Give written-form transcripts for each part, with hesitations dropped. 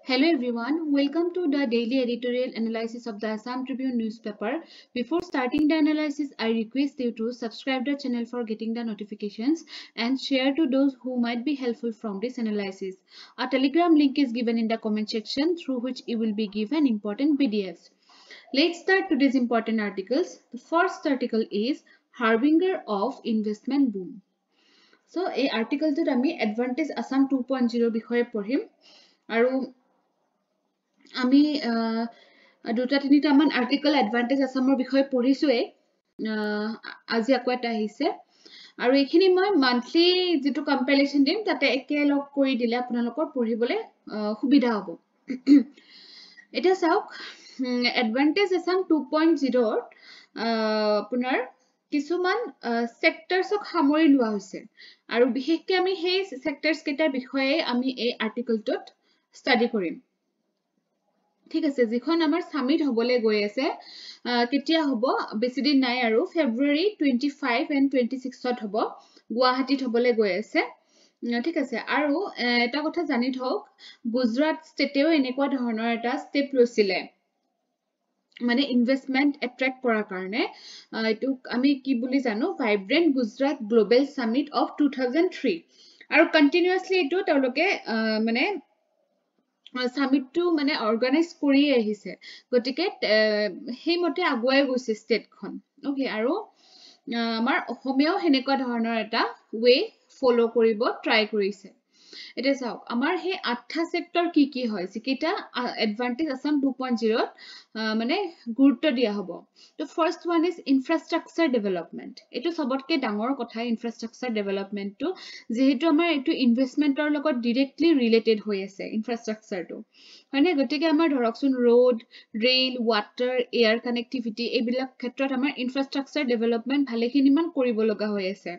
Hello everyone, welcome to the daily editorial analysis of the Assam Tribune newspaper. Before starting the analysis, I request you to subscribe the channel for getting the notifications and share to those who might be helpful from this analysis. A telegram link is given in the comment section through which you will be given important PDFs. Let's start today's important articles. The first article is Harbinger of Investment Boom. So, এই articleটোত আমি Advantage Assam 2.0 বিষয়ে পঢ়িম আৰু আমি দুটা তিনিটা মান article advantage আসামৰ বিষয়ে পঢ়িছোৱে আজি আকৌ এটা আহিছে আৰু এইখিনি মই মান্থলি যেটো কম্পাইলেচন দিম তাতে একেলগ কৰি দিলে আপোনালোকৰ পঢ়িবলৈ সুবিধা হ'ব এটা চাওক এডভান্টেজ আসাম 2.0 আপোনাৰ কিছুমান সেক্টৰছক সামৰি লোৱা হৈছে আৰু বিশেষকৈ আমি সেই সেক্টৰছ কেইটাৰ বিষয়ে আমি এই আৰ্টিকলটোত ষ্টাডি কৰিম ঠিক আছে যিখন আমাৰ সামিট হবলে গৈ আছে কেতিয়া হ'ব বেছি দিন নাই আৰু ফেব্ৰুৱাৰী 25 and 26 ত হ'ব গুৱাহাটীত হবলে গৈ আছে ঠিক আছে আৰু এটা কথা জানি থওক গুজৰাট ষ্টেটেও এনেকুৱা ধৰণৰ এটা ষ্টেপ লৈছিলে মানে ইনভেষ্টমেন্ট এট্ৰাক্ট কৰাৰ কাৰণে এটো আমি কি বুলি জানো vibrant Gujarat global summit of 2003 আৰু কন্টিনিউয়াছলি এটো তেওঁলোকে মানে সামিটটো মানে অৰ্গানাইজ কৰি আহিছে গটিকে সেই মতে আগুৱাই গৈছে ষ্টেটখন ওকে আৰু আমাৰ অসমীয়াও হেনেকুৱা ধৰণৰ এটা ৱে ফলো কৰিব ট্ৰাই কৰিছে এটা চাওক আমাৰ সেই আঠটা সেক্টৰ কি হয় যিকিটা এডভান্টেজ আসাম 2.0 মানে গুৰুত্ব দিয়া হ'ব তো first one is infrastructure development এটো সবতকে ডাঙৰ কথা ইনফ্ৰাষ্ট্ৰাকচাৰ ডেভেলপমেন্টটো যেহেতু আমাৰ এটো ইনভেষ্টমেন্টৰ লগত ডাইৰেক্টলি ৰিলেটেড হৈ আছে ইনফ্ৰাষ্ট্ৰাকচাৰটো হয়নে গতিকে আমাৰ ধৰকচোন road rail water air connectivity এইবিলাক ক্ষেত্ৰত আমাৰ ইনফ্ৰাষ্ট্ৰাকচাৰ ডেভেলপমেন্ট ভালেখিনি মান কৰিব লগা হৈ আছে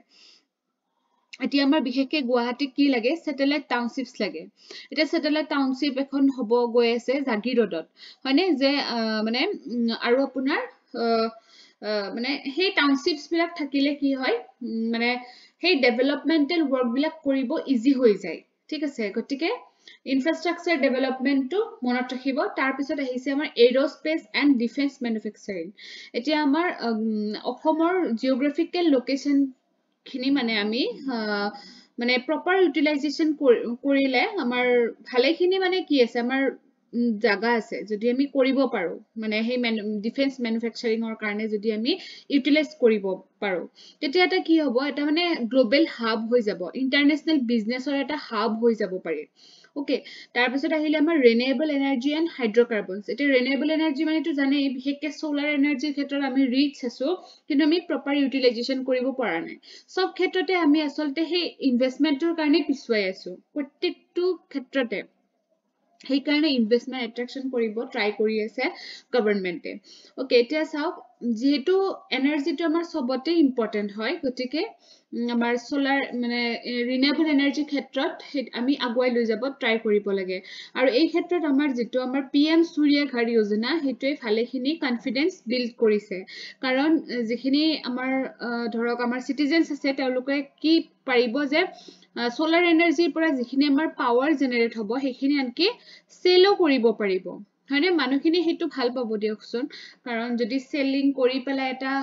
এতিয়া আমাৰ বিশেষকৈ গুৱাহাটীত কি লাগে স্যাটেলাইট টাউনশিপস লাগে এটা স্যাটেলাইট টাউনশিপ এখন হ'ব গৈ আছে জাগিৰোডত হয়নে যে মানে আৰু আপোনাৰ মানে সেই টাউনশিপস বিলাক থাকিলে কি হয় মানে সেই ডেভেলপমেন্টাল ওয়ার্ক বিলাক কৰিব ইজি হৈ যায় ঠিক আছে গটিকে ইনফ্ৰাষ্ট্ৰাকচাৰ ডেভেলপমেন্টটো মনত ৰাখিব তাৰ পিছত আহিছে আমাৰ এৰোস্পেস এন্ড ডিফেন্স ম্যানুফ্যাকচাৰিং এতিয়া আমাৰ অসমৰ জিওগ্ৰাফিক্যাল লোকেশন খিনি মানে আমি মানে প্ৰপাৰ ইউটিলাইজেশন কৰিলে আমাৰ ভালেখিনি মানে কি আছে আমাৰ জায়গা আছে যদি আমি কৰিব পাৰো মানে সেই ডিফেন্স ম্যানুফ্যাকচাৰিংৰ কাৰণে যদি আমি ইউটিলাইজ কৰিব পাৰো তেতিয়া এটা কি হ'ব এটা মানে গ্লোবাল হাব হৈ যাব ইন্টাৰনেশনাল বিজনেছৰ এটা হাব হৈ যাব পাৰি ওকে তাৰ পিছত আহিলে আমাৰ ৰিনিউৱেবল এনাৰ্জি এন্ড হাইড্ৰকাৰ্বনছ এটা ৰিনিউৱেবল এনাৰ্জি মানে তো জানে বিশেষকৈ সোলাৰ এনাৰ্জিৰ ক্ষেত্ৰত আমি ৰিচ আছো কিন্তু আমি প্ৰপাৰ ইউটিলাইজেশন কৰিব পৰা নাই সব ক্ষেত্ৰতে আমি আসলতে সেই ইনভেষ্টমেন্টৰ কাৰণে পিছুৱাই আছো প্ৰত্যেকটো ক্ষেত্ৰতে সেই কাৰণে ইনভেষ্টমেন্ট এট্ৰাকশন কৰিব ট্ৰাই কৰি আছে গভৰ্নমেন্টে ওকে এতিয়া চাওক যেহেতু এনাৰ্জিটো আমাৰ সবতে ইম্পৰ্টেন্ট হয় গতিকে আমাৰ সোলাৰ মানে ৰিনিউৱেবল এনাৰ্জি ক্ষেত্ৰত আমি আগুৱাই লৈ যাব ট্ৰাই কৰিব লাগে আৰু এই ক্ষেত্ৰত আমাৰ যেটো আমাৰ পিএম সূৰ্য ঘৰ যোজনা হেতুৱে ভালেখিনি কনফিডেন্স বিল্ড কৰিছে কাৰণ যিখিনি আমাৰ ধৰক আমাৰ সিটিজেনছ আছে তেওঁলোকে কি পাৰিব যে সোলাৰ এনাৰ্জিৰ পৰা যিখিনি আমাৰ পাৱাৰ জেনাৰেট হ'ব সেইখিনি আনকি সেলও কৰিব পাৰিব হয়নে মানুহখিনি হেতু ভাল পাব দিয়কচোন কাৰণ যদি সেলিং কৰি পেলাই এটা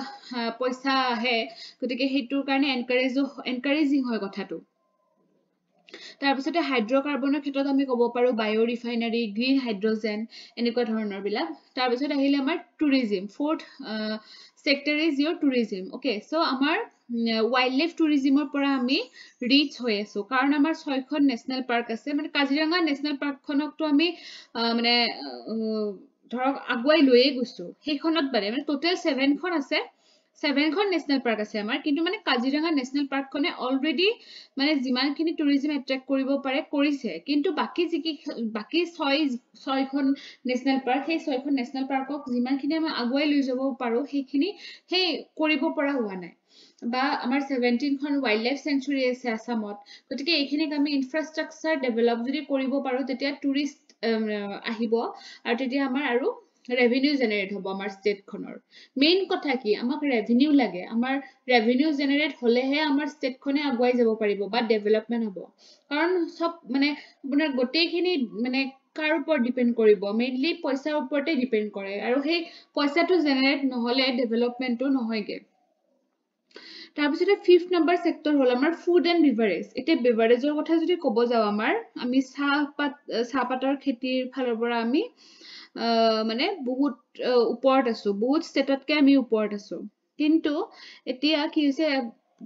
পইচা আহে গতিকে হেতুৰ কাৰণে এনকাৰেজিং হয় কথাটো তাৰ পিছতে হাইড্ৰকাৰ্বনৰ ক্ষেত্ৰত আমি ক'ব পাৰো বায়ো ৰিফাইনাৰী গ্ৰীণ হাইড্ৰোজেন এনেকুৱা ধৰণৰ বিলাক তাৰ পিছত আহিলে আমাৰ tourism fourth sector is your tourism okay so আমাৰ ওয়াইল্ড লাইফ টুৰিজমৰ পৰা আমি ৰিচ হৈ আছো কাৰণ আমাৰ 6খন নেশনাল পাৰ্ক আছে মানে কাজিৰঙা নেশনাল পাৰ্কখনকটো আমি মানে ধৰক আগুৱাই লৈয়ে গৈছো সেইখনত মানে টোটাল 7খন আছে 7খন নেশনাল পাৰ্ক আছে আমাৰ কিন্তু মানে কাজিৰঙা নেশনাল পাৰ্কখনে অলৰেডি মানে যিমানখিনি টুৰিজম এট্ৰাক্ট কৰিব পাৰে কৰিছে কিন্তু বাকি 6খন নেশনাল পাৰ্ক সেই 6খন নেশনাল পাৰ্কক যিমানখিনি আমি আগুৱাই লৈ যাব পাৰো সেইখিনি সেই কৰিব পৰা হোৱা নাই বা আমাৰ 17খন ওয়াইল্ড লাইফ সেঞ্চুৰী আছে আসামত গতিকে এইখিনিক আমি ইনফ্ৰাষ্ট্ৰাকচাৰ ডেভেলপ যদি কৰিব পাৰো তেতিয়া টুৰিষ্ট আহিব আৰু তেতিয়া আমাৰ আৰু revenue generate hobo amar state khonor main kotha ki amak revenue lage amar revenue generate hole he amar state khone aguai jabo paribo ba development hobo karon sob mane apunar gotei khini mane কাৰ ওপৰত depend কৰিব mainly পইচাৰ ওপৰতে depend কৰে আৰু সেই পইচাটো generate নহলে ডেভেলপমেন্টটো নহয়গে তাৰপিছতে ফিফথ নাম্বাৰ সেক্টৰ হল আমাৰ ফুড এণ্ড বিভাৰেজ এতিয়া বিভাৰেজৰ কথা যদি ক'ব যাওঁ আমাৰ আমি চাহপাতৰ খেতিৰ ফালৰ পৰা আমি মানে বহুত ওপৰত আছো বহুত ষ্টেটতকে আমি ওপৰত আছো কিন্তু এতিয়া কি হৈছে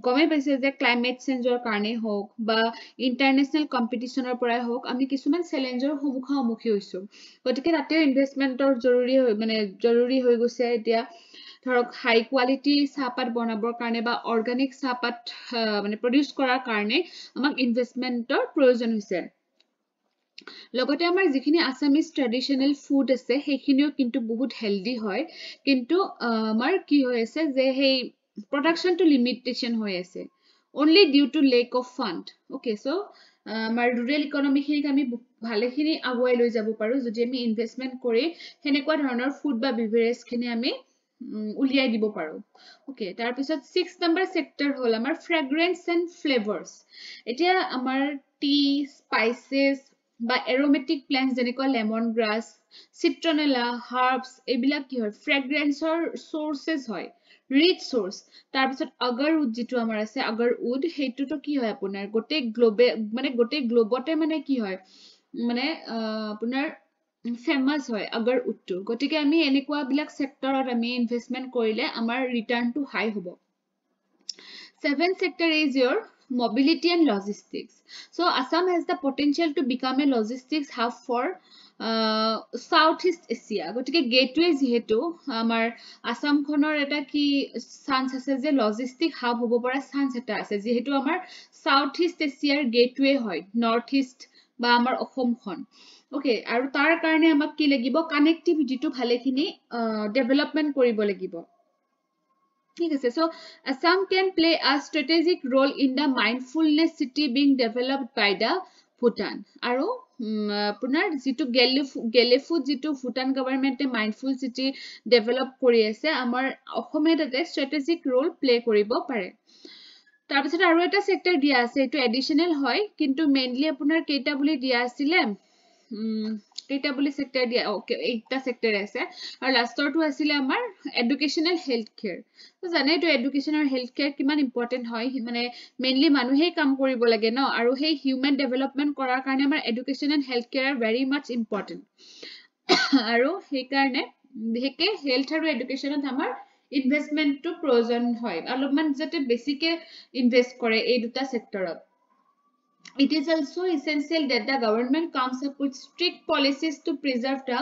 গমে পাইছে যে ক্লাইমেট চেঞ্জৰ কাৰণে হওক বা ইন্টাৰনেশ্যনেল কম্পিটিশনৰ পৰাই হওক আমি কিছুমান চেলেঞ্জৰ সন্মুখী হৈছো গতিকে তাতেও ইনভেষ্টমেন্টৰ জৰুৰী হৈ গৈছে এতিয়া ধৰক হাই কোৱালিটি চাহপাত বনাবৰ কাৰণে বা অৰ্গানিক চাহপাত মানে প্ৰডিউচ কৰাৰ কাৰণে আমাক ইনভেষ্টমেন্টৰ প্ৰয়োজন হৈছে লগতে আমাৰ যিখিনি আসামিজ ট্ৰেডিশনেল ফুড আছে সেইখিনিও কিন্তু বহুত হেলদি হয় কিন্তু আমাৰ কি হৈ আছে যে সেই production to limitation হৈ আছে only due to lack of fund okay so আমাৰ rural economy খিনিক আমি ভালেখিনি আগুৱাই লৈ যাব পাৰো যদি আমি ইনভেষ্টমেন্ট কৰি হেনেকুৱা ধৰণৰ ফুড বা বিভাৰেজ খিনি আমি উলিয়াই দিব পাৰো okay তাৰ পিছত 6 নম্বৰ সেক্টৰ হল আমাৰ fragrance and flavors এতিয়া আমাৰ টি স্পাইচেছ বা এৰোমেটিক প্লান্টস যেনেকুৱা লেমন গ্ৰাছ চিট্ৰনেলা হাৰ্বস এইবিলাক কি হয় ফ্ৰেগ্ৰেন্সৰ সোৰ্সেস হয় ৰিচ সোৰ্স তাৰপিছত আগৰউড যিটো আমাৰ আছে আগৰউড হেইটোটো কি হয় আপোনাৰ গোটেই গ্লোবতে মানে কি হয় মানে আপোনাৰ ফেমাস হয় আগৰউডটো গতিকে আমি এনেকুৱা বিলাক সেক্টৰত আমি ইনভেষ্টমেন্ট কৰিলে আমাৰ ৰিটাৰ্নটো হাই হ'ব Seventh sector is your mobility and logistics so Assam has the potential to become a logistics hub for Southeast Asia গটিকে গেটওয়ে যেহেতু আমাৰ আসাম খনৰ এটা কি চান্স আছে যে লজিষ্টিক হাব হ'ব পৰা চান্স এটা আছে যেহেতু আমাৰ সাউথইষ্ট এছিয়াৰ গেটওয়ে হয় নৰ্থ ইষ্ট বা আমাৰ অসমখন ওকে আৰু তাৰ কাৰণে আমাক কি লাগিব কানেক্টিভিটিটো ভালেখিনি ডেভেলপমেন্ট কৰিব লাগিব ঠিক আছে so Assam can play a strategic role in the mindfulness city being developed by the Bhutan আৰু আপোনাৰ যেটো গেলেফুট যেটো ভুটান গভৰ্নমেন্টে মাইন্ডফুল সিটি ডেভেলপ কৰি আছে আমাৰ অসমে তাতে স্ট্ৰেটেজিক ৰোল প্লে কৰিব পাৰে তাৰ পিছত আৰু এটা সেক্টৰ দিয়া আছে এটো এডিশনাল হয় কিন্তু মেইনলি আপোনাৰ কেইটা বুলি দিয়া আছিল কেইটা বুলি সেক্টৰ দিয়া ওকে এইটা সেক্টৰ আছে আৰু লাষ্টৰটো আছিল আমাৰ এডুকেশনাল হেলথ কেয়াৰ তো জানে তো এডুকেশন আৰু হেলথ কেয়াৰ কিমান ইম্পৰ্টেন্ট হয় মানে মেইনলি মানুহে কাম কৰিব লাগে ন আৰু সেই হিউম্যান ডেভেলপমেন্ট কৰাৰ কাৰণে আমাৰ education and health care very mass important আৰু সেই কাৰণে বিশেষকে হেলথ আৰু এডুকেশনত আমাৰ ইনভেষ্টমেন্টটো প্ৰয়োজন হয় অলপমান যাতে বেছিকে ইনভেষ্ট কৰে এই দুটা সেক্টৰত It is also essential that the government comes up with strict policies to preserve the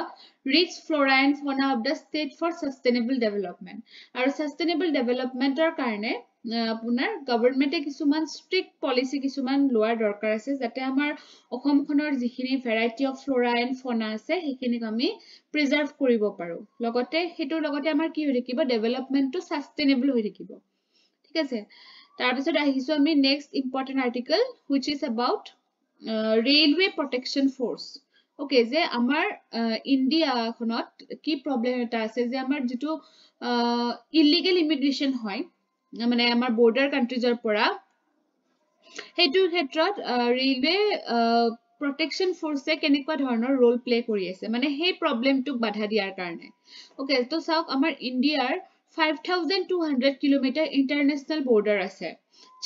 rich flora and fauna of the state for sustainable development. Our sustainable development or karne আপোনাৰ গভৰ্নমেন্টে কিছুমান strict policy কিছুমান লোৱাৰ দৰকাৰ আছে যাতে আমাৰ অসমখনৰ যিখিনি ভেৰাইটি অফ ফ্লোৰা এণ্ড ফনা আছে সেইখিনিক আমি প্ৰিজাৰ্ভ কৰিব পাৰো লগতে হেতুৰ লগতে আমাৰ কি হৈ থাকিব ডেভেলপমেন্টটো সাস্টেইনেবল হৈ থাকিব ঠিক আছে তাৰপিছত আহিছো আমি next important article which is about railway protection force okay যে আমাৰ ইন্ডিয়া খনত কি প্ৰবলেম এটা আছে যে আমাৰ যেটো ইলিগেল ইমিগ্ৰেশন হয় মানে আমাৰ বৰ্ডাৰ কান্ট্ৰিজৰ পৰা হেতুৰ ক্ষেত্ৰত ৰেলৱে protection force কেনেকুৱা ধৰণৰ ৰোল প্লে কৰি আছে মানে সেই প্ৰবলেমটোক বাধা দিয়াৰ কাৰণে okay তো চাওক আমাৰ ইন্ডিয়াৰ 5200 কিলোমিটাৰ ইন্টাৰনেশ্যনেল বৰ্ডাৰ আছে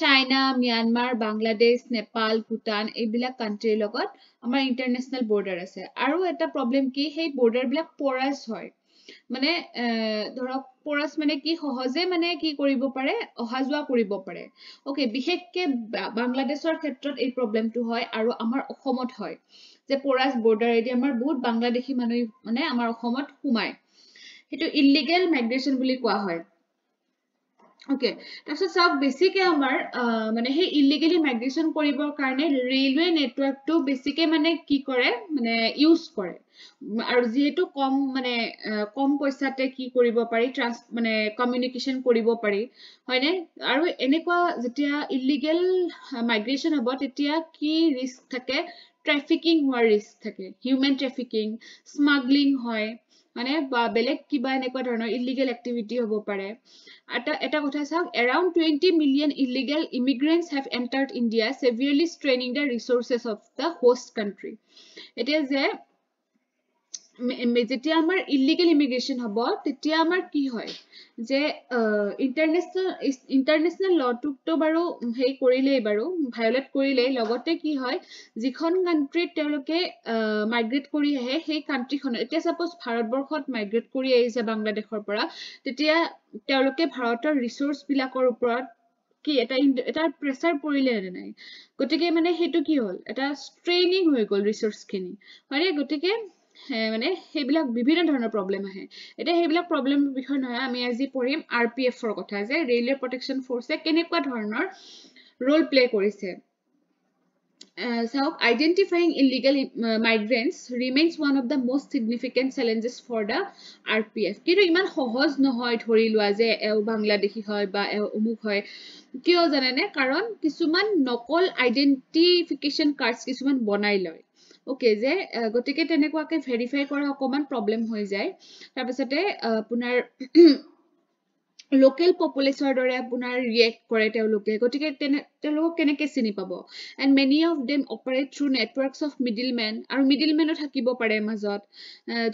চাইনা মিয়ানমাৰ বাংলাদেশ নেপাল ভুটান এইবিলাক কান্ট্ৰিৰ লগত আমাৰ ইন্টাৰনেশ্যনেল বৰ্ডাৰ আছে আৰু এটা প্ৰবলেম কি সেই বৰ্ডাৰ বিলাক পৰাস হয় মানে ধৰক পৰাস মানে কি সহজে মানে কি কৰিব পাৰে অহাজুৱা কৰিব পাৰে ওকে বিশেষকে বাংলাদেশৰ ক্ষেত্ৰত এই প্ৰবলেমটো হয় আৰু আমাৰ অসমত হয় যে পৰাস বৰ্ডাৰ এদি আমাৰ বহুত বাংলাদেশী মানুহ মানে আমাৰ অসমত সোমায় হেতু ইলিগেল মাইগ্ৰেশন বুলি কোৱা হয় Okay, তাৰপিছত চাওক বেছিকে আমাৰ মানে হে ইলিগেলি মাইগ্ৰেশন কৰিবৰ কাৰণে ৰেলৱে নেটৱৰ্কটো বেছিকে মানে কি কৰে মানে ইউজ কৰে আৰু যেহেতু কম মানে কম পইচাতে কি কৰিব পাৰি মানে কমিউনিকেশন কৰিব পাৰি হয়নে আৰু এনেকুৱা যেতিয়া ইলিগেল মাইগ্ৰেশন হ'ব তেতিয়া কি ৰিস্ক থাকে ট্ৰাফিকিং হোৱাৰ ৰিস্ক থাকে হিউম্যান ট্ৰাফিকিং স্মাগলিং হয় মানে বেলেগ কিবা এনেকুৱা ধৰণৰ ইলিগেল এক্টিভিটি হ'ব পাৰে এটা কথা চাওক around 20 million illegal immigrants have entered India severely straining the resources of the host country it is a যেতিয়া আমাৰ ইলিগেল ইমিগ্ৰেশ্যন হ'ব তেতিয়া আমাৰ কি হয় যে ইণ্টাৰনেশ্যনেল লটোকতো বাৰু হেৰি কৰিলেই বাৰু ভায়োলেট কৰিলেই লগতে কি হয় যিখন কাণ্ট্ৰিত তেওঁলোকে মাইগ্ৰেট কৰি আহে সেই কাণ্ট্ৰিখনত এতিয়া চাপ'জ ভাৰতবৰ্ষত মাইগ্ৰেট কৰি আহিছে বাংলাদেশৰ পৰা তেতিয়া তেওঁলোকে ভাৰতৰ ৰিচোৰ্চবিলাকৰ ওপৰত কি এটা প্ৰেছাৰ পৰিলে নে নাই গতিকে মানে সেইটো কি হ'ল এটা ষ্ট্ৰেইনিং হৈ গ'ল ৰিচোৰ্চখিনি হয়নে গতিকে মানে সেইবিলাক বিভিন্ন ধৰণৰ প্ৰব্লেম আহে এতিয়া সেইবিলাক প্ৰব্লেম বিষয় নহয় আমি আজি পঢ়িম RPFৰ কথা যে ৰেলৱে প্ৰটেকশ্যন ফৰ্চে কেনেকুৱা ধৰণৰ ৰোল প্লে কৰিছে চাওক identifying illegal migrants remains one of the most significant challenges for the RPF কিন্তু ইমান সহজ নহয় ধৰি লোৱা যে বাংলাদেশী হয় বা অমুক হয় কিয় জানেনে কাৰণ কিছুমান নকল আইডেন্টিফিকেশ্যন কাৰ্ডছ কিছুমান বনাই লয় ওকে যে গতিকে তেনেকুৱাকে ভেৰিফাই কৰা অকমান প্ৰব্লেম হৈ যায় তাৰপিছতে আপোনাৰ লোকেল পপুলেশ্যনৰ দৰে আপোনাৰ ৰিয়েক্ট কৰে তেওঁলোকে গতিকে তেওঁলোকক কেনেকৈ চিনি পাব and many of them operate through networks of middlemen আৰু মিডিলমেনো থাকিব পাৰে মাজত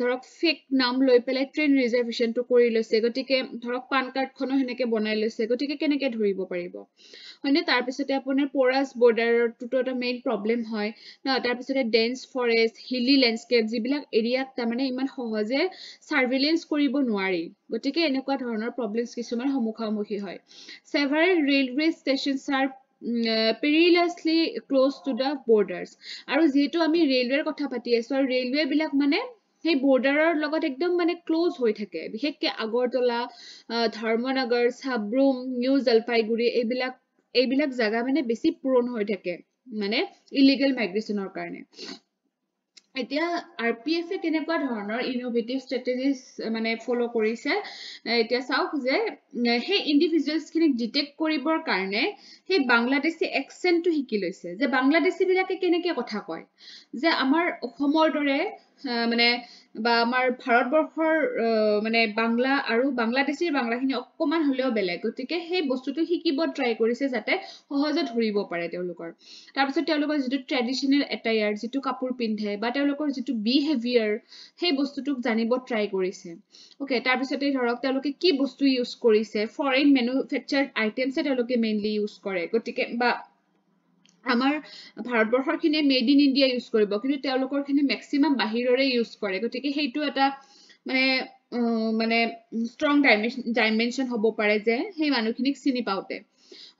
ধৰক ফেক নাম লৈ পেলাই ট্ৰেইন ৰিজাৰ্ভেশ্যনটো কৰি লৈছে গতিকে ধৰক পান কাৰ্ডখনো সেনেকৈ বনাই লৈছে গতিকে কেনেকৈ ধৰিব পাৰিব হয়নে তাৰপিছতে আপোনাৰ পৰাছ বৰ্ডাৰটোতো এটা মেইন প্ৰব্লেম হয় ন তাৰপিছতে ডেন্স ফৰেষ্ট হিলি লেণ্ডস্কেপ যিবিলাক এৰিয়াত তাৰমানে ইমান সহজে সাৰ্ভেইলেন্স কৰিব নোৱাৰি গতিকে এনেকুৱা ধৰণৰ প্ৰব্লেমছ কিছুমান সন্মুখীন হয় several railway stations are perilously close to the borders আৰু যেহেতু আমি ৰেলৱেৰ কথা পাতি আছো আৰু ৰেলৱে বিলাক মানে সেই বৰ্ডাৰৰ লগত একদম মানে ক্লোজ হৈ থাকে বিশেষকৈ আগৰতলা ধৰ্মনগৰ সাব্ৰুম নিউ জলপাইগুৰি এইবিলাক জাগা মানে বেছি পূৰণ হৈ থাকে মানে ইলিগেল মাইগ্ৰেশ্যনৰ কাৰণে এতিয়া RPF এ কেনেকুৱা ধৰণৰ ইনোভেটিভ ষ্ট্ৰেটেজিজ মানে ফলো কৰিছে এতিয়া চাওক যে সেই ইণ্ডিভিজুৱেলছখিনিক ডিটেক্ট কৰিবৰ কাৰণে সেই বাংলাদেশী এক্সেণ্টটো শিকি লৈছে যে বাংলাদেশীবিলাকে কেনেকৈ কথা কয় যে আমাৰ অসমৰ দৰে মানে বা আমাৰ ভাৰতবৰ্ষৰ মানে বাংলা আৰু বাংলাদেশীৰ বাংলাখিনি অকণমান হ'লেও বেলেগ গতিকে সেই বস্তুটো শিকিব ট্ৰাই কৰিছে যাতে সহজে ধৰিব পাৰে তেওঁলোকৰ তাৰপিছত তেওঁলোকৰ যিটো ট্ৰেডিশ্যনেল এটায়াৰ যিটো কাপোৰ পিন্ধে বা তেওঁলোকৰ যিটো বিহেভিয়াৰ সেই বস্তুটোক জানিব ট্ৰাই কৰিছে ওকে তাৰপিছতে ধৰক তেওঁলোকে কি বস্তু ইউজ কৰিছে ফৰেইন মেনুফেকচাৰ্ড আইটেমছে তেওঁলোকে মেইনলি ইউজ কৰে গতিকে বা আমাৰ ভাৰতবৰ্ষৰখিনিয়ে মেড ইন ইণ্ডিয়া ইউজ কৰিব কিন্তু তেওঁলোকৰখিনি মেক্সিমাম বাহিৰৰে ইউজ কৰে গতিকে সেইটো এটা মানে ষ্ট্ৰং ডাইমেনশ্যন হ'ব পাৰে যে সেই মানুহখিনিক চিনি পাওঁতে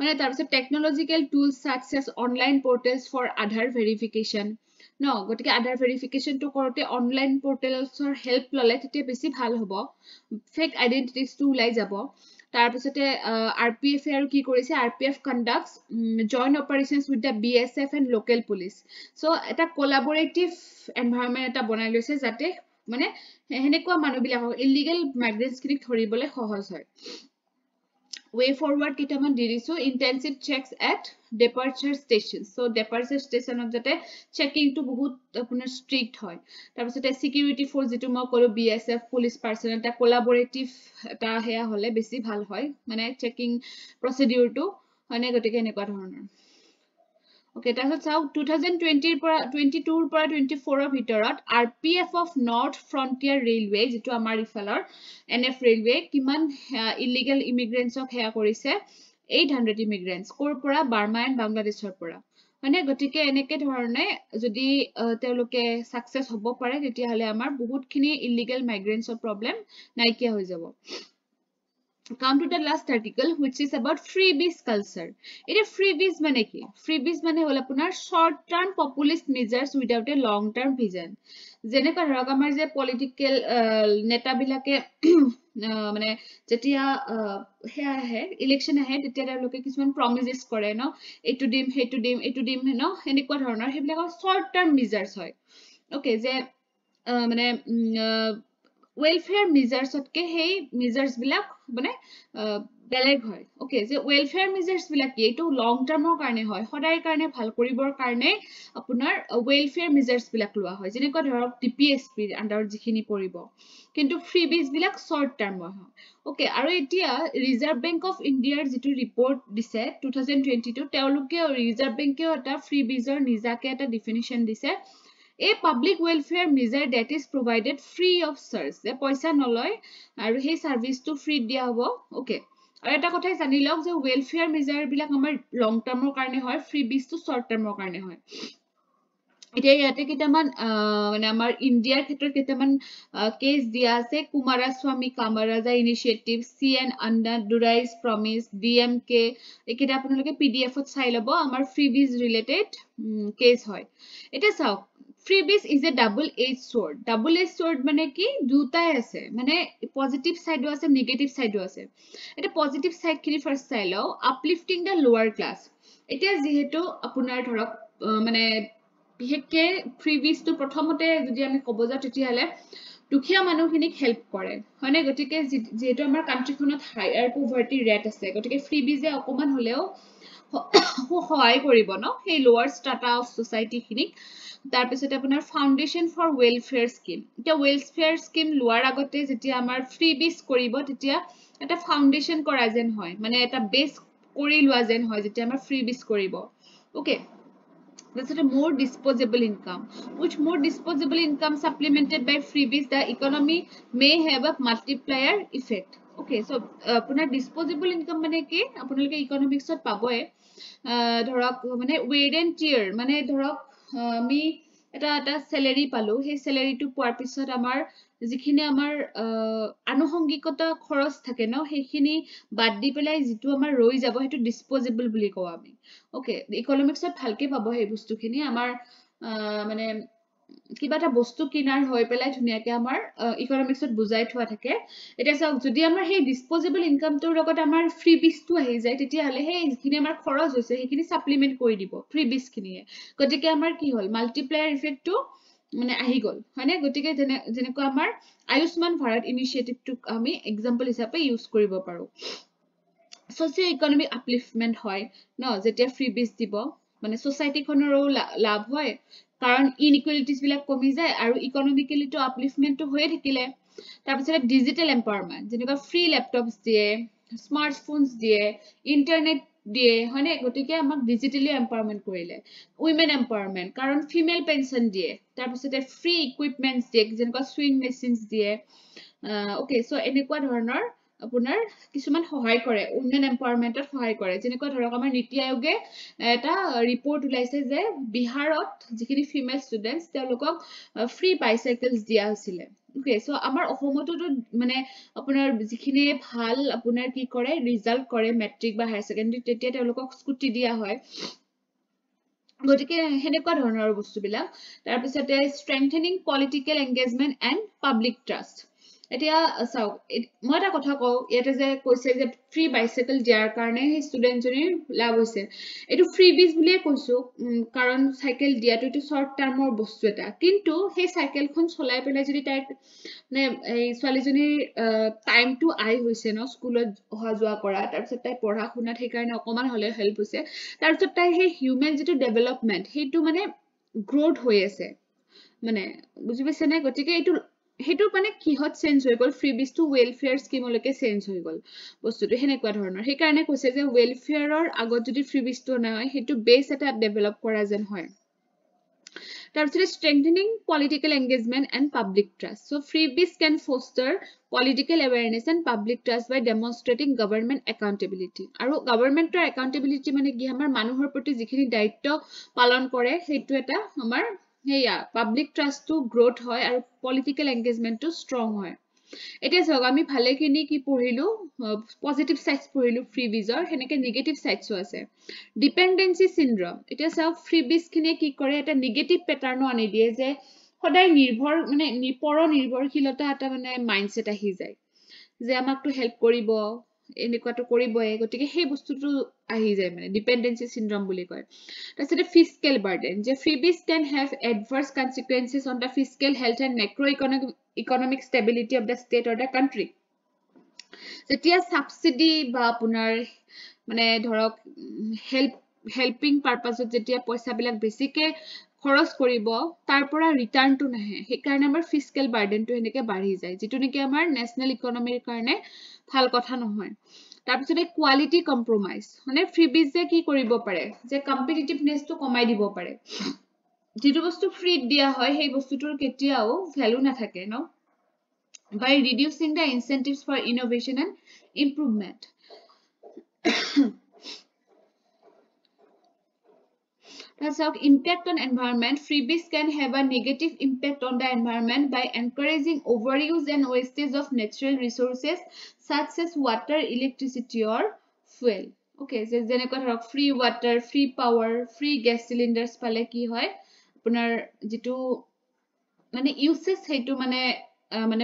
মানে তাৰপিছত technological tools such as online portals for Aadhaar verification ন গতিকে আধাৰ ভেৰিফিকেশ্যনটো কৰোঁতে অনলাইন পৰ্টেলছৰ হেল্প ল'লে তেতিয়া বেছি ভাল হ'ব ফেক আইডেণ্টিটিজটো ওলাই যাব তাৰপিছতে RPF আৰু কি কৰিছে RPF conducts joint operations with the BSF and local police চ' এটা কলাবৰেটিভ এনভাইৰনমেণ্ট এটা বনাই লৈছে যাতে মানে সেনেকুৱা মানুহবিলাকক ইলিগেল মাইগ্ৰেণ্টছখিনিক ধৰিবলৈ সহজ হয় way forward কেইটামান দি দিছো intensive checks at departure station so departure ষ্টেচনত যাতে চেকিংটো বহুত আপোনাৰ ষ্ট্ৰিক্ট হয় তাৰপিছতে সিকিউৰিটি ফোৰ্স যেটো মই কলো BSF পুলিচ পাৰ্সন এটা কোলাবৰেটিভ এটা হেয়া হলে বেছি ভাল হয় মানে চেকিং প্ৰসিডিউৰটো হয়নে গতিকে এনেকুৱা ধৰণৰ Okay, that's how 2020 22 24 ভিতৰত RPF of North Frontier Railway যেটো আমাৰ ইফালৰ NF Railway কিমান illegal immigrants অক হেয়া কৰিছে 800 immigrants কৰ পৰা বাৰ্মা এণ্ড বাংলাদেশৰ পৰা মানে গতিকে এনেকে ধৰণে যদি তেওঁলোকে সাকসেস হ'ব পাৰে তেতিয়াহলে আমাৰ বহুতখিনি illegal migrants of problem নাইকিয়া হৈ যাব Come to the last article which is about freebies culture. It is freebies mane ki? Freebies mane hol apunar short term populist measures without a long term vision. Jene ka dhorok amar je political neta bilake মানে যেতিয়া হেয়া আহে election আহে তেতিয়া তেওঁলোকে কিছুমান প্ৰমিসেস কৰে ন এটু দিম ন এনেকুৱা ধৰণৰ হেবিলাকৰ শৰ্ট টাৰ্ম মেজাৰ্স হয় ওকে যে মানে welfare measures otke hey measures bilak mane beleg hoy okay je welfare measures bilak ki etu long term or karone hoy hoday karone bhal koribor karone apunar welfare measures bilak loa hoy jene ko dhorok DPSP under jikhini poribo kintu freebies bilak short term hoy okay aru etia Reserve Bank of India jitu report dise 2022 teoluke Reserve Bank e eta freebies or nijake eta definition dise A public welfare measure that is provided free of charge. যে পইচা নলয় আৰু সেই সাৰ্ভিসটো free দিয়া হ'ব okay আৰু এটা কথাই জানি লওক যে ওয়েলফেয়াৰ মেজাৰ বিলাক আমাৰ লং টাৰ্মৰ কাৰণে হয় ফ্ৰিবিজটো শৰ্ট টাৰ্মৰ কাৰণে হয় এতিয়া ইয়াতে কেইটামান মানে আমাৰ ইণ্ডিয়াৰ ক্ষেত্ৰত কেইটামান কেছ দিয়া আছে কুমাৰাস্বামী কামাৰাজা ইনিচিয়েটিভ CN আন্নাদুৰাইজ প্ৰমিস DMK এইকেইটা আপোনালোকে PDF-ত চাই ল'ব আমাৰ ফ্ৰিবিজ ৰিলেটেড কেছ হয় এটা চাওক freebies is a double edge sword মানে কি দুটাই আছে মানে পজিটিভ সাইডো আছে নেগেটিভ সাইডো আছে এটা পজিটিভ সাইড খিনি ফার্স্ট চাই লও আপলিফটিং দ্য লোৱাৰ ক্লাস এতিয়া যেহেতু আপোনাৰ ধৰক মানে বিশেষকে ফ্ৰিবিজটো প্ৰথমতে যদি আমি ক'ব যাও তেতিয়াহলে দুখীয়া মানুহখিনিক হেল্প কৰে হয়নে গতিকে যেহেতু আমাৰ কান্ট্ৰিখনত হায়াৰ পভাৰ্টি ৰেট আছে গতিকে ফ্ৰিবিজে অকমান হলেও সহায় কৰিব ন সেই লোৱাৰ স্ট্ৰাটা অফ সোসাইটি খিনিক তাৰ পিছতে আপোনাৰ ফাউন্ডেশন ফৰ ওয়েলফেয়াৰ স্কিম এটা ওয়েলফেয়াৰ স্কিম লোৱাৰ আগতে যেতিয়া আমাৰ ফ্ৰিবিজ কৰিব তেতিয়া এটা ফাউন্ডেশন কৰা যেন হয় মানে এটা বেস কৰি লোৱা যেন হয় যেতিয়া আমাৰ ফ্ৰিবিজ কৰিব okay That's a more disposable income. Which more disposable income supplemented by freebies, the economy may have a multiplier effect. Okay, so apuna disposable income mane ki apunalke economics ot paboy dhorok mane wear and tear mane dhorok mi এটা salary পালো সেই স্যালারিটো পোৱাৰ পিছত আমাৰ যিখিনি আমাৰ আনুষংগিকতা খৰচ থাকে ন সেইখিনি বাদ দি পেলাই যেটো আমাৰ ৰৈ যাব হেতু ডিসপোজেবল বুলি কও আমি ওকে ইকোনমিক্সত ভালকে পাবো সেই বস্তুখিনি আমাৰ মানে কিবা এটা বস্তু কিনাৰ হৈ পেলাই ধুনিয়াকে আমাৰ ইকোনমিক্সত বুজাই থোৱা থাকে এটা চাওক যদি আমাৰ সেই ডিসপোজেবল ইনকামটোৰ লগত আমাৰ ফ্ৰিবিজটো আহি যায় তেতিয়া হলে সেই যিখিনি আমাৰ খৰচ হৈছে সেইখিনি সাপ্লিমেন্ট কৰি দিব ফ্ৰিবিজখিনিয়ে গতিকে আমাৰ কি হল মাল্টিপ্লায়াৰ ইফেক্টটো মানে আহি গল হয়নে গতিকে যেনেকৈ আমাৰ আয়ুষ্মান ভাৰত ইনিচিয়েটিভটোক আমি এক্সাম্পল হিচাপে ইউজ কৰিব পাৰো সোশিও ইকোনমিক আপলিফমেন্ট হয় ন যেতিয়া ফ্ৰিবিজ দিব মানে সোসাইটিখনৰো লাভ হয় কাৰণ ইনইকুয়ালিটিজ বিলাক কমি যায় আৰু ইকোনমিক্যালি তো আপলিফমেন্ট হৈয়ে থাকিলে তাৰ পিছত ডিজিটাল এম্পাৱাৰমেন্ট যেনেকৈ ফ্ৰি ল্যাপটপস দিয়ে স্মাৰ্টফোনস দিয়ে ইন্টাৰনেট দিয়ে হয়নে গতিকে আমাক ডিজিটালি এম্পাৱাৰমেন্ট কৰিলে উইমেন এম্পাৱাৰমেন্ট কাৰণ ফিমেল পেনশন দিয়ে তাৰ পিছত ফ্ৰি ইকুইপমেন্টস দিয়ে যেনেকৈ সুইং মেচিনস দিয়ে ওকে সো এনেকুৱা ধৰণৰ আপোনাৰ কিছুমান সহায় কৰে উইমেন এম্পাৱাৰমেন্টত সহায় কৰে যেনেকৈ ধৰক আমাৰ নীতি আয়োগে এটা ৰিপোৰ্ট উলাইছে যে বিহাৰত যিখিনি ফিমেল ষ্টুডেন্টস তেওঁলোকক ফ্ৰি বাইসাইকেলস দিয়া হৈছিল ওকে সো আমাৰ অসমতো মানে আপোনাৰ যিখিনি ভাল আপোনাৰ কি কৰে ৰিজাল্ট কৰে মেট্ৰিক বা হায়াৰ সেকেন্ডাৰী তেতিয়া তেওঁলোকক স্কুটি দিয়া হয় গতিকে হেনেকুৱা ধৰণৰ বস্তুবিলাক তাৰ পিছতে strengthening political engagement and public trust এতিয়া চাওক মই এটা কথা কও ইয়াতে যে কৈছে যে ফ্রি বাইসাইকেল দিয়াৰ কাৰণে সেই ষ্টুডেন্ট জনীৰ লাভ হৈছে এটো ফ্ৰিবিজ বুলিয়ে কৈছো কাৰণ সাইকেল দিয়াটো এটো শৰ্ট টাৰ্মৰ বস্তু এটা কিন্তু সেই সাইকেলখন চলাই পেলাই যদি তাই মানে এই ছোৱালীজনীৰ টাইমটো আই হৈছে ন স্কুলত অহা যোৱা কৰা তাৰ পিছত তাই পঢ়া শুনাত সেই কাৰণে অকমান হলে হেল্প হৈছে তাৰ পিছত তাই সেই হিউম্যান যেটো ডেভেলপমেন্ট হেতু মানে গ্ৰোথ হৈ আছে মানে বুজি পাইছে নে গতিকে এটো হেতু মানে কিহত চেঞ্জ হৈ গল ফ্রিবিজ টু ওয়েলফেয়ার স্কিমলৈকে চেঞ্জ হৈ গল বস্তুটো হেনেকুৱা ধৰণৰ সেই কাৰণে কৈছে যে ওয়েলফেয়াৰৰ আগত যদি ফ্ৰিবিজটো নহয় হেতু বেস এটা ডেভেলপ কৰা যেন হয় তাৰপিছত strengthening political engagement and public trust so freebies can foster political awareness and public trust by demonstrating government accountability আৰু governmentor accountability মানে কি আমাৰ মানুহৰ প্ৰতি যিখিনি দায়িত্ব পালন কৰে হেতু এটা আমাৰ হেয়া পাব্লিক ট্ৰাষ্টটো গ্ৰোথ হয় আৰু পলিটিক্যাল এংগেজমেন্টটো ষ্ট্ৰং হয় এতিয়া চাওক আমি ভালেখিনি কি পঢ়িলো পজিটিভ সাইডস পঢ়িলো ফ্ৰিবিজৰ হেনেকে নেগেটিভ সাইডসও আছে ডিপেন্ডেন্সি সিনড্ৰোম এতিয়া চাওক ফ্ৰিবিজ খিনিয়ে কি কৰে এটা নেগেটিভ প্যাটাৰ্ণ আনি দিয়ে যে সদায় নিৰ্ভৰ মানে নিৰ্ভৰশীলতা এটা মানে মাইন্ডসেট আহি যায় যে আমাকটো হেল্প কৰিব এনেকুৱাটো কৰিবই গতিকে সেই বস্তুটো আহি যায় মানে ডিপেন্ডেন্সি সিনড্ৰোম বুলি কয় তাৰপিছত ফিস্কেল বাৰ্ডেন যে freebies can have adverse consequences on the fiscal health and macroeconomic stability of the state or the country যেতিয়া সাবসিডি বা আপোনাৰ মানে ধৰক হেল্পিং পাৰপাসত যেতিয়া পইচা বিলাক বেছিকে খৰচ কৰিব তাৰ পৰা ৰিটাৰ্ণটো নাহে সেই কাৰণে আমাৰ ফিস্কেল বাৰ্ডেনটো এনেকে বাঢ়ি যায় যেটো নেকি আমাৰ নেশনাল ইকোনমিৰ কাৰণে ভাল কথা নহয় তাৰ পিছতে কোৱালিটি কম্প্ৰমাইজ মানে ফ্ৰিবিজে কি কৰিব পাৰে যে কম্পিটিটিভনেসটো কমাই দিব পাৰে যেটো বস্তু ফ্ৰী দিয়া হয় সেই বস্তুটোৰ কেতিয়াও ভ্যালু নাথাকে ন by reducing the incentives for innovation and improvement. That's how impact on environment. Freebies can have a negative impact on the environment by encouraging overuse and wastage of natural resources such as water, electricity, or fuel. Okay, so যেনেকৈ ধৰক free water, free power, free gas cylinders পালে কি হয় আপোনাৰ যেটো মানে usage হেতু মানে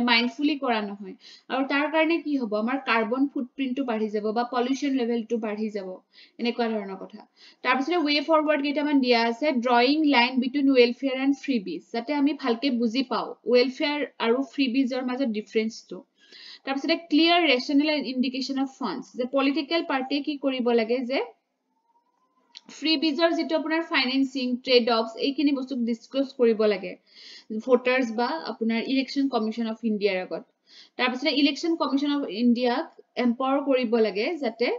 মাইন্ডফুলি কৰা নহয় আৰু তাৰ কাৰণে কি হ'ব আমাৰ কাৰ্বন ফুটপ্ৰিন্টটো বাঢ়ি যাব বা পলিউশন লেভেলটো বাঢ়ি যাব এনেকুৱা ধৰণৰ কথা তাৰ পিছতে ৱে ফৰৱাৰ্ড কেইটামান দিয়া আছে drawing line between welfare and freebies যাতে আমি ভালকে বুজি পাও ওয়েলফেয়াৰ আৰু ফ্ৰীবিজৰ মাজত ডিফাৰেন্সটো তাৰ পিছতে ক্লিয়াৰ ৰেশনাল ইন্ডিকেশন অফ ফান্ডস যে পলিটিক্যাল পাৰ্টিয়ে কি কৰিব লাগে যে ফ্ৰীবিজৰ যেটো আপোনাৰ ফাইনান্সিং ট্ৰেড অফস এইখিনি বস্তু ডিসক্লোজ কৰিব লাগে ভোটাৰ্স বা আপোনাৰ ইলেকশন কমিশন অফ ইন্ডিয়াৰ আগত তাৰ পিছতে ইলেকশন কমিশন অফ ইন্ডিয়াক এম্পাৱাৰ কৰিব লাগে যাতে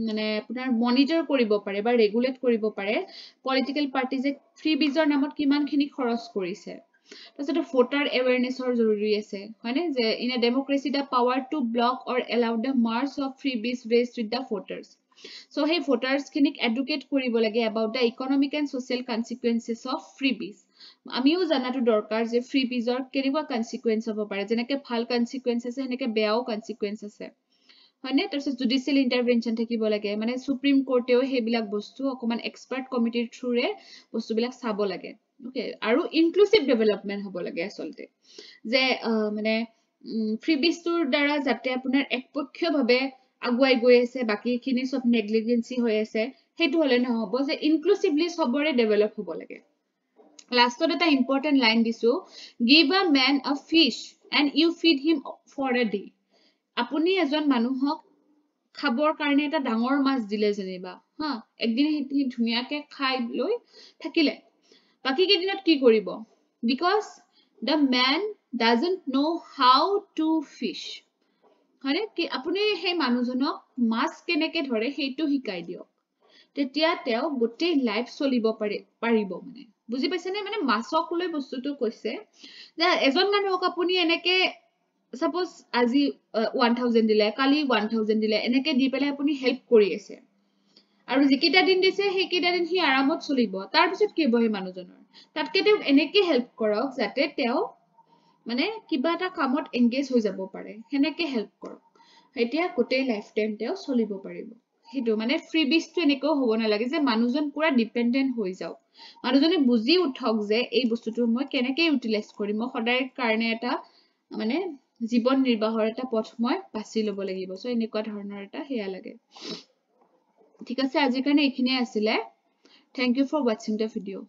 মানে আপোনাৰ মনিটৰ কৰিব পাৰে বা ৰেগুলেট কৰিব পাৰে পলিটিক্যাল পাৰ্টি যে ফ্ৰীবিজৰ নামত কিমানখিনি খৰচ কৰিছে তাৰপিছতে ভোটাৰ এৱেৰনেছৰ জৰুৰী আছে হয়নে যে in a democracy the power to block or allow the march of freebies rests with the voters So, hey voters kinik educate koribo lage about the economic and social consequences of freebies. আমিও জানাটো দৰকাৰ যে ফ্ৰীবিজৰ কেনেকুৱা কনসিকুৱেন্স হ'ব পাৰে যেনেকৈ ভাল কনসিকুৱেন্স আছে হেনেকে বেয়াও কনসিকুৱেন্স আছে হয়নে তাৰপিছত জুডিশিয়েল ইন্টাৰভেনশন থাকিব লাগে মানে সুপ্ৰিম কোৰ্টেও হেবিলাক বস্তু অকমান এক্সপাৰ্ট কমিটিৰ থ্ৰুৰে বস্তুবিলাক চাব লাগে ওকে আৰু ইনক্লুসিভ ডেভেলপমেন্ট হ'ব লাগে আসলতে যে মানে ফ্ৰীবিজটোৰ দ্বাৰা যাতে আপোনাৰ একপক্ষীয়ভাৱে আগুৱাই গৈ আছে বাকিখিনি সব নেগলিজেন্সি হৈ আছে হেতু হলে নহব যে ইনক্লুসিভলি সবৰে ডেভেলপ হ'ব লাগে লাষ্টত এটা ইম্পৰ্টেন্ট লাইন দিছো give a man a fish and you feed him for a day আপুনি এজন মানুহক খাবৰ কাৰণে এটা ডাঙৰ মাছ দিলে যেনিবা হা একদিন হি ধুনিয়াকে খাই লৈ থাকিলে বাকি কেদিনত কি কৰিব because the man doesn't know how to fish হয়নে কি আপুনি সেই মানুহজনক মাছ কেনেকে ধৰে সেইটো শিকাই দিয়ক তেতিয়া তেওঁ গোটেই লাইফ চলিব পাৰিব মানে বুজি পাইছে নে মানে মাছক লৈ বস্তুটো কৈছে যে এজন মানুহক আপুনি এনেকে সাপোজ আজি 1000 দিলে কালি 1000 দিলে এনেকে দি পেলাই আপুনি হেল্প কৰি আছে আৰু যিকিটা দিন দিছে সেইকিটা দিন হি আৰামত চলিব তাৰ পিছত কি হ'ব এই মানুহজনৰ তাতকে তেওঁ এনেকে হেল্প কৰক যাতে তেওঁ মানে কিবা এটা কামত এংগেজ হৈ যাব পাৰে হেনেকে হেল্প কৰক এতিয়া গোটেই লাইফ টাইম তেওঁ চলিব পাৰিব হেতু মানে ফ্ৰীবিজটো এনেকৈ হ'ব নালাগে যে মানুহজন পুৰা ডিপেন্ডেন্ট হৈ যাওক মানুহজনে বুজি উঠক যে এই বস্তুটো মই কেনেকে ইউটিলাইজ কৰিম মই সদায় কাৰণে এটা মানে জীৱন নিৰ্বাহৰ এটা পথ মই বাছি ল'ব লাগিব সো এনেকুৱা ধৰণৰ এটা হেয়া লাগে ঠিক আছে আজিৰ কাৰণে এইখিনিয়ে আছিল thank you for watching the video